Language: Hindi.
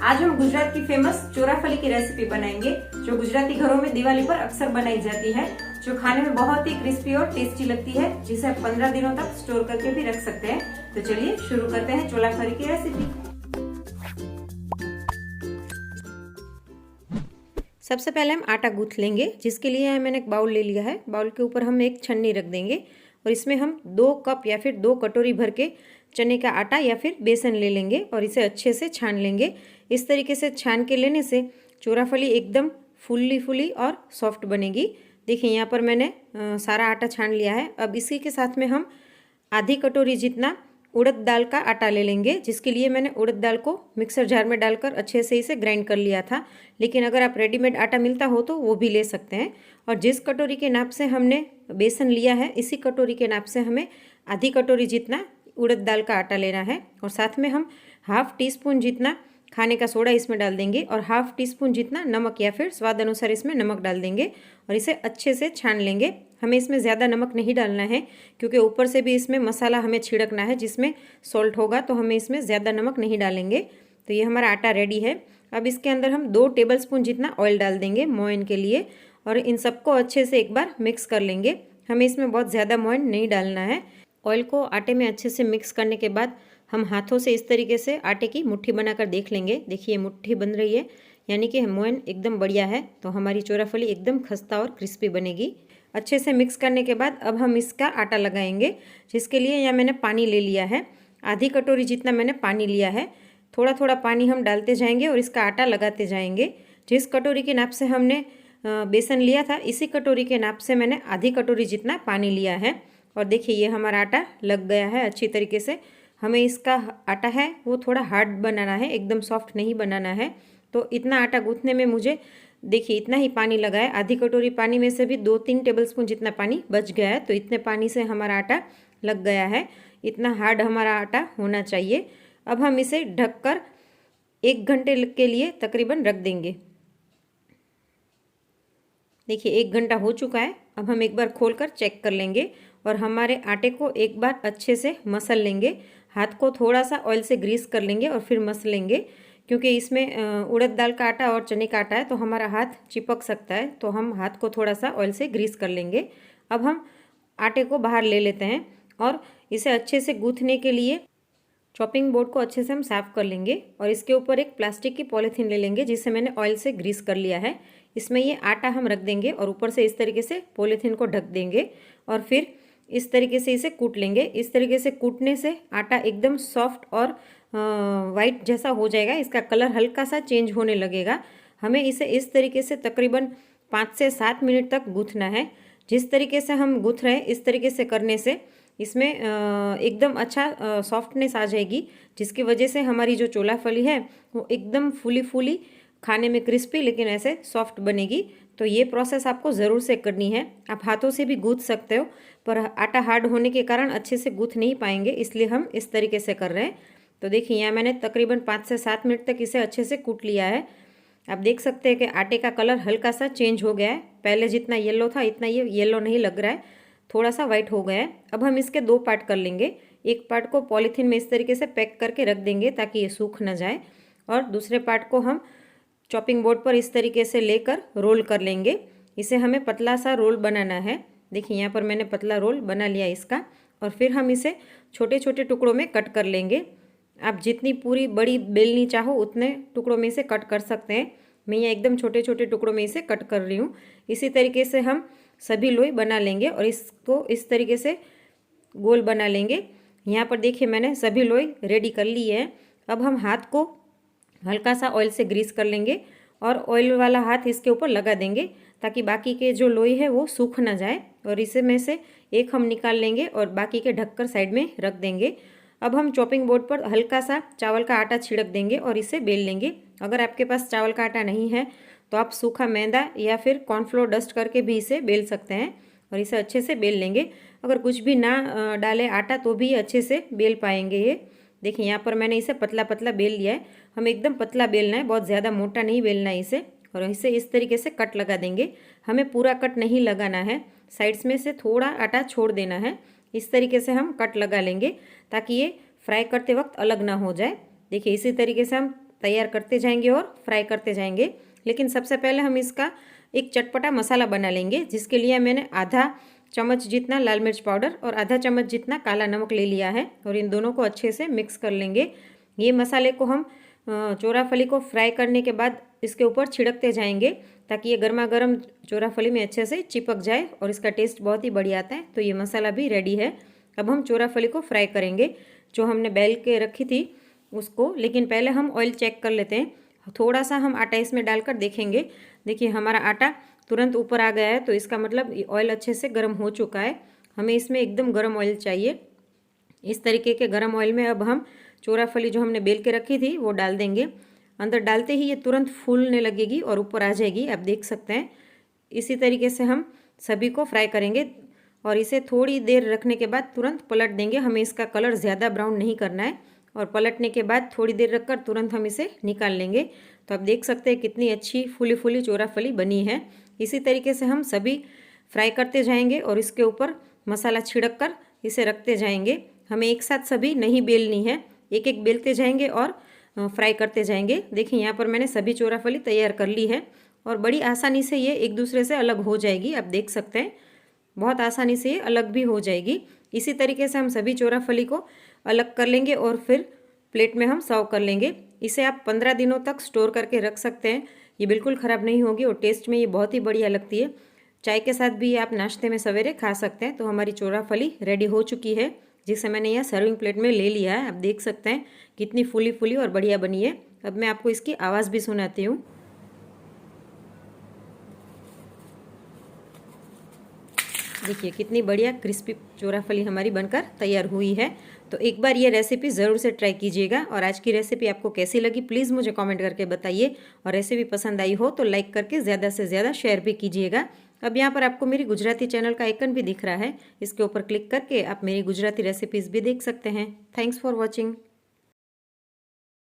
आज हम गुजरात की फेमस ચોરાફળી की रेसिपी बनाएंगे, जो गुजराती घरों में दिवाली पर अक्सर बनाई जाती है, जो खाने में बहुत ही क्रिस्पी और टेस्टी लगती है, जिसे आप 15 दिनों तक स्टोर करके भी रख सकते हैं। तो चलिए शुरू करते हैं ચોરાફળી की रेसिपी। सबसे पहले हम आटा गूंथ लेंगे, जिसके लिए मैंने एक बाउल ले लिया है। बाउल के ऊपर हम एक छन्नी रख देंगे और इसमें हम 2 कप या फिर 2 कटोरी भर के चने का आटा या फिर बेसन ले लेंगे और इसे अच्छे से छान लेंगे। इस तरीके से छान के लेने से ચોરાફળી एकदम फुली और सॉफ्ट बनेगी। देखिए यहाँ पर मैंने सारा आटा छान लिया है। अब इसी के साथ में हम आधी कटोरी जितना उड़द दाल का आटा ले लेंगे, जिसके लिए मैंने उड़द दाल को मिक्सर जार में डालकर अच्छे से इसे ग्राइंड कर लिया था। लेकिन अगर आप रेडीमेड आटा मिलता हो तो वो भी ले सकते हैं। और जिस कटोरी के नाप से हमने बेसन लिया है, इसी कटोरी के नाप से हमें आधी कटोरी जितना उड़द दाल का आटा लेना है। और साथ में हम हाफ टी स्पून जितना खाने का सोडा इसमें डाल देंगे और हाफ टी स्पून जितना नमक या फिर स्वाद अनुसार इसमें नमक डाल देंगे और इसे अच्छे से छान लेंगे। हमें इसमें ज़्यादा नमक नहीं डालना है, क्योंकि ऊपर से भी इसमें मसाला हमें छिड़कना है जिसमें सॉल्ट होगा, तो हमें इसमें ज़्यादा नमक नहीं डालेंगे। तो ये हमारा आटा रेडी है। अब इसके अंदर हम 2 टेबलस्पून जितना ऑयल डाल देंगे मोयन के लिए और इन सबको अच्छे से एक बार मिक्स कर लेंगे। हमें इसमें बहुत ज़्यादा मोयन नहीं डालना है। ऑयल को आटे में अच्छे से मिक्स करने के बाद हम हाथों से इस तरीके से आटे की मुट्ठी बनाकर देख लेंगे। देखिए मुट्ठी बन रही है, यानी कि मोयन एकदम बढ़िया है। तो हमारी ચોરાફળી एकदम खस्ता और क्रिस्पी बनेगी। अच्छे से मिक्स करने के बाद अब हम इसका आटा लगाएंगे, जिसके लिए यहाँ मैंने पानी ले लिया है। आधी कटोरी जितना मैंने पानी लिया है। थोड़ा थोड़ा पानी हम डालते जाएंगे और इसका आटा लगाते जाएंगे। जिस कटोरी के नाप से हमने बेसन लिया था, इसी कटोरी के नाप से मैंने आधी कटोरी जितना पानी लिया है। और देखिए ये हमारा आटा लग गया है अच्छी तरीके से। हमें इसका आटा है वो थोड़ा हार्ड बनाना है, एकदम सॉफ्ट नहीं बनाना है। तो इतना आटा गूंथने में मुझे देखिए इतना ही पानी लगा है। आधी कटोरी पानी में से भी 2-3 टेबलस्पून जितना पानी बच गया है। तो इतने पानी से हमारा आटा लग गया है। इतना हार्ड हमारा आटा होना चाहिए। अब हम इसे ढककर 1 घंटे के लिए तकरीबन रख देंगे। देखिए 1 घंटा हो चुका है। अब हम एक बार खोलकर चेक कर लेंगे और हमारे आटे को एक बार अच्छे से मसल लेंगे। हाथ को थोड़ा सा ऑयल से ग्रीस कर लेंगे और फिर मसलेंगे, क्योंकि इसमें उड़द दाल का आटा और चने का आटा है, तो हमारा हाथ चिपक सकता है। तो हम हाथ को थोड़ा सा ऑयल से ग्रीस कर लेंगे। अब हम आटे को बाहर ले लेते हैं और इसे अच्छे से गूंथने के लिए चॉपिंग बोर्ड को अच्छे से हम साफ़ कर लेंगे और इसके ऊपर एक प्लास्टिक की पॉलीथीन ले लेंगे, जिसे मैंने ऑयल से ग्रीस कर लिया है। इसमें ये आटा हम रख देंगे और ऊपर से इस तरीके से पॉलीथीन को ढक देंगे और फिर इस तरीके से इसे कूट लेंगे। इस तरीके से कूटने से आटा एकदम सॉफ्ट और वाइट जैसा हो जाएगा। इसका कलर हल्का सा चेंज होने लगेगा। हमें इसे इस तरीके से तकरीबन 5 से 7 मिनट तक गूँथना है। जिस तरीके से हम गूँथ रहे हैं, इस तरीके से करने से इसमें एकदम अच्छा सॉफ्टनेस आ जाएगी, जिसकी वजह से हमारी जो ચોરાફળી है वो एकदम फूली खाने में क्रिस्पी लेकिन ऐसे सॉफ्ट बनेगी। तो ये प्रोसेस आपको ज़रूर से करनी है। आप हाथों से भी गूँथ सकते हो, पर आटा हार्ड होने के कारण अच्छे से गूँथ नहीं पाएंगे, इसलिए हम इस तरीके से कर रहे हैं। तो देखिए यहाँ मैंने तकरीबन 5 से 7 मिनट तक इसे अच्छे से कूट लिया है। आप देख सकते हैं कि आटे का कलर हल्का सा चेंज हो गया है। पहले जितना येलो था इतना ये येलो नहीं लग रहा है, थोड़ा सा वाइट हो गया है। अब हम इसके 2 पार्ट कर लेंगे। एक पार्ट को पॉलीथीन में इस तरीके से पैक करके रख देंगे ताकि ये सूख ना जाए, और दूसरे पार्ट को हम चॉपिंग बोर्ड पर इस तरीके से लेकर रोल कर लेंगे। इसे हमें पतला सा रोल बनाना है। देखिए यहाँ पर मैंने पतला रोल बना लिया इसका, और फिर हम इसे छोटे छोटे टुकड़ों में कट कर लेंगे। आप जितनी पूरी बड़ी बेलनी चाहो उतने टुकड़ों में इसे कट कर सकते हैं। मैं यहाँ एकदम छोटे छोटे टुकड़ों में इसे कट कर रही हूँ। इसी तरीके से हम सभी लोई बना लेंगे और इसको इस तरीके से गोल बना लेंगे। यहाँ पर देखिए मैंने सभी लोई रेडी कर ली है। अब हम हाथ को हल्का सा ऑयल से ग्रीस कर लेंगे और ऑयल वाला हाथ इसके ऊपर लगा देंगे ताकि बाकी के जो लोई है वो सूख ना जाए। और इसे में से एक हम निकाल लेंगे और बाकी के ढककर साइड में रख देंगे। अब हम चॉपिंग बोर्ड पर हल्का सा चावल का आटा छिड़क देंगे और इसे बेल लेंगे। अगर आपके पास चावल का आटा नहीं है तो आप सूखा मैदा या फिर कॉर्नफ्लोर डस्ट करके भी इसे बेल सकते हैं और इसे अच्छे से बेल लेंगे। अगर कुछ भी ना डाले आटा तो भी अच्छे से बेल पाएंगे ये। देखिए यहाँ पर मैंने इसे पतला पतला बेल लिया है। हमें एकदम पतला बेलना है, बहुत ज़्यादा मोटा नहीं बेलना है इसे। और इसे इस तरीके से कट लगा देंगे। हमें पूरा कट नहीं लगाना है, साइड्स में से थोड़ा आटा छोड़ देना है। इस तरीके से हम कट लगा लेंगे ताकि ये फ्राई करते वक्त अलग ना हो जाए। देखिए इसी तरीके से हम तैयार करते जाएंगे और फ्राई करते जाएंगे। लेकिन सबसे पहले हम इसका एक चटपटा मसाला बना लेंगे, जिसके लिए मैंने आधा चम्मच जितना लाल मिर्च पाउडर और आधा चम्मच जितना काला नमक ले लिया है और इन दोनों को अच्छे से मिक्स कर लेंगे। ये मसाले को हम चोराफली को फ्राई करने के बाद इसके ऊपर छिड़कते जाएंगे ताकि ये गर्मा गर्म चोराफली में अच्छे से चिपक जाए और इसका टेस्ट बहुत ही बढ़िया आता है। तो ये मसाला भी रेडी है। अब हम चोराफली को फ्राई करेंगे जो हमने बेल के रखी थी उसको। लेकिन पहले हम ऑयल चेक कर लेते हैं। थोड़ा सा हम आटा इसमें डालकर देखेंगे। देखिए हमारा आटा तुरंत ऊपर आ गया है, तो इसका मतलब ऑयल अच्छे से गर्म हो चुका है। हमें इसमें एकदम गर्म ऑयल चाहिए। इस तरीके के गर्म ऑयल में अब हम चोराफली जो हमने बेल के रखी थी वो डाल देंगे। अंदर डालते ही ये तुरंत फूलने लगेगी और ऊपर आ जाएगी, आप देख सकते हैं। इसी तरीके से हम सभी को फ्राई करेंगे और इसे थोड़ी देर रखने के बाद तुरंत पलट देंगे। हमें इसका कलर ज़्यादा ब्राउन नहीं करना है और पलटने के बाद थोड़ी देर रखकर तुरंत हम इसे निकाल लेंगे। तो आप देख सकते हैं कितनी अच्छी फूली फूली चोराफली बनी है। इसी तरीके से हम सभी फ्राई करते जाएंगे और इसके ऊपर मसाला छिड़क कर इसे रखते जाएंगे। हमें एक साथ सभी नहीं बेलनी है, एक एक बेलते जाएंगे और फ्राई करते जाएंगे। देखिए यहाँ पर मैंने सभी चोराफली तैयार कर ली है और बड़ी आसानी से ये एक दूसरे से अलग हो जाएगी। आप देख सकते हैं बहुत आसानी से ये अलग भी हो जाएगी। इसी तरीके से हम सभी चोराफली को अलग कर लेंगे और फिर प्लेट में हम सर्व कर लेंगे। इसे आप 15 दिनों तक स्टोर करके रख सकते हैं, ये बिल्कुल ख़राब नहीं होगी और टेस्ट में ये बहुत ही बढ़िया लगती है। चाय के साथ भी आप नाश्ते में सवेरे खा सकते हैं। तो हमारी चोराफली रेडी हो चुकी है, जिसे मैंने यहाँ सर्विंग प्लेट में ले लिया है। आप देख सकते हैं कितनी फूली फूली और बढ़िया बनी है। अब मैं आपको इसकी आवाज़ भी सुनाती हूँ। देखिए कितनी बढ़िया क्रिस्पी चोराफली हमारी बनकर तैयार हुई है। तो एक बार ये रेसिपी ज़रूर से ट्राई कीजिएगा। और आज की रेसिपी आपको कैसी लगी प्लीज़ मुझे कमेंट करके बताइए। और रेसिपी पसंद आई हो तो लाइक करके ज़्यादा से ज़्यादा शेयर भी कीजिएगा। अब यहाँ पर आपको मेरी गुजराती चैनल का आइकन भी दिख रहा है, इसके ऊपर क्लिक करके आप मेरी गुजराती रेसिपीज़ भी देख सकते हैं। Thanks for watching.